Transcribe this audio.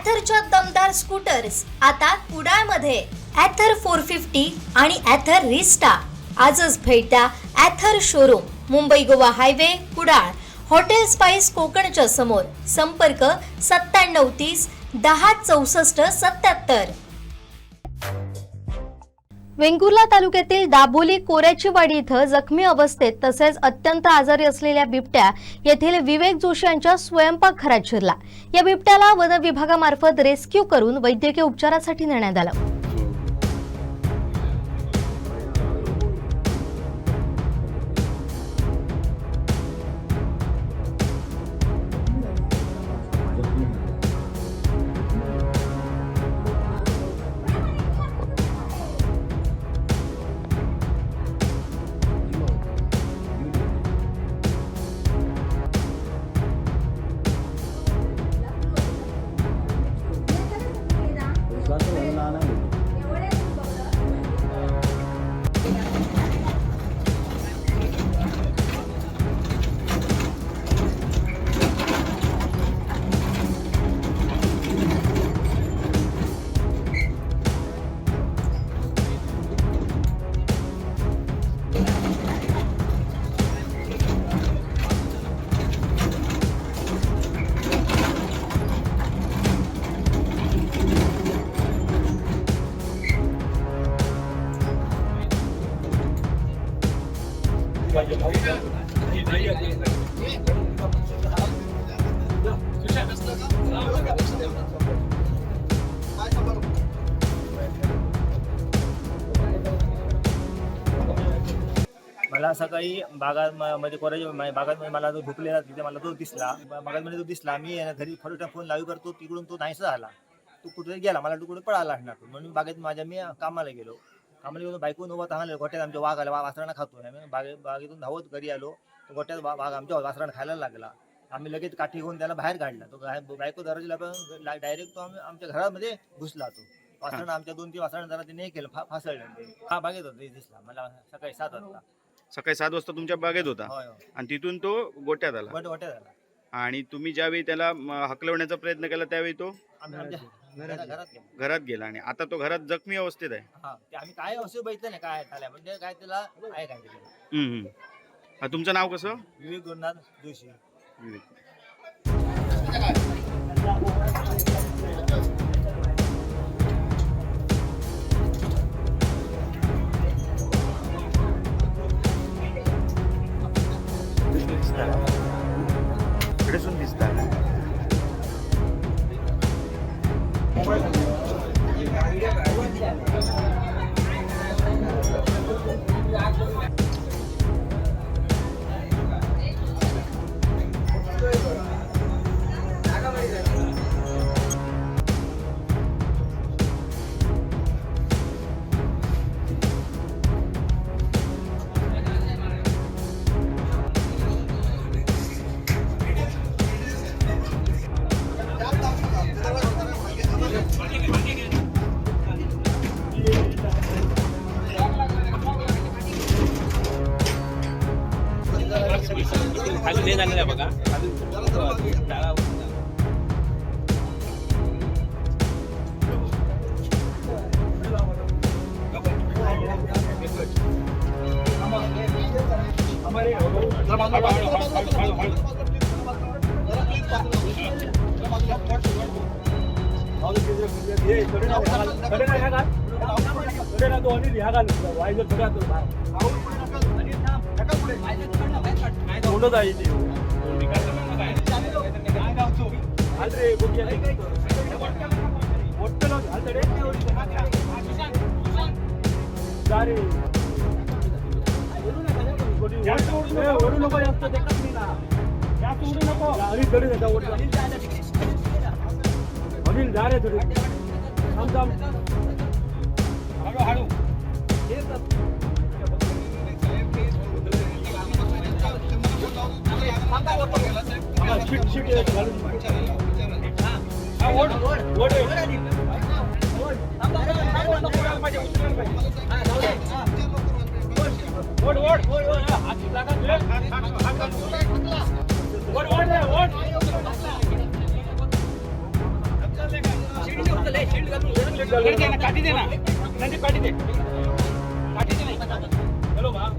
ॲथरच्या दमदार स्कूटर्स आता कुडाळमध्ये. ॲथर 450 आणि ॲथर रिस्टा. आजच भेट द्या Ather showroom, Mumbai Goa highway, Kudal. Hotel spice कोकणच्या समोर. संपर्क 9730 106477. वेंगुर्ला तालुक्यातील दाभोली कोऱ्याचीवाडी इथं जखमी अवस्थेत तसेच अत्यंत आजारी असलेल्या बिबट्या येथील विवेक जोशी यांच्या स्वयंपाकघरात शिरला. या बिबट्याला वन विभागामार्फत रेस्क्यू करून वैद्यकीय उपचारासाठी नेण्यात आलं. मला सकाळी बागामध्ये कोराच्या बागांमध्ये मला जो झोपलेला तिथे मला तो दिसला. बागांमध्ये तो दिसला. मी घरी फोन लाईव्ह करतो, तिकडून तो नाहीसा झाला. तो कुठे गेला, मला तो कुठे पळाला असणार. म्हणून बागेत मी कामाला गेलो. बायकून उभा थांबले. गोट्यात आमच्या वाघ आला, वासरांना खातोय. आम्ही बागेतून धावत घरी आलो. गोट्यात वाघ आमच्या वासरांना खायला लागला. आम्ही लगेच काठी घेऊन त्याला बाहेर काढला. तो बायको दरवाजाला डायरेक्ट तो आमच्या घरामध्ये घुसला. तो वासरांना आमच्या 2-3 वासरांना जरा ते केलं, फासळलं. हा बागेत होता दिसला मला सकाळी 7 वाजता. सकाळी 7 वाजता तुमच्या बागेत होता. आणि तिथून तो गोट्यात आला. गोट्यात आला. आणि तुम्ही ज्यावेळी त्याला हकलवण्याचा प्रयत्न केला त्यावेळी तो घरात गेला. आणि आता तो घरात जखमी अवस्थेत आहे. आम्ही काय असे बघितलं नाही काय झालं, म्हणजे काय त्याला आहे काय. तुमचं नाव कसं? विवेक गुरुनाथ जोशी. इकडेसून दिसतात. अजून हे झालेलं आहे बघा. अनिल जा रे थोडी हळू ओढ काठी दे ना, काठी दे. काठी दे नाही. हॅलो बा.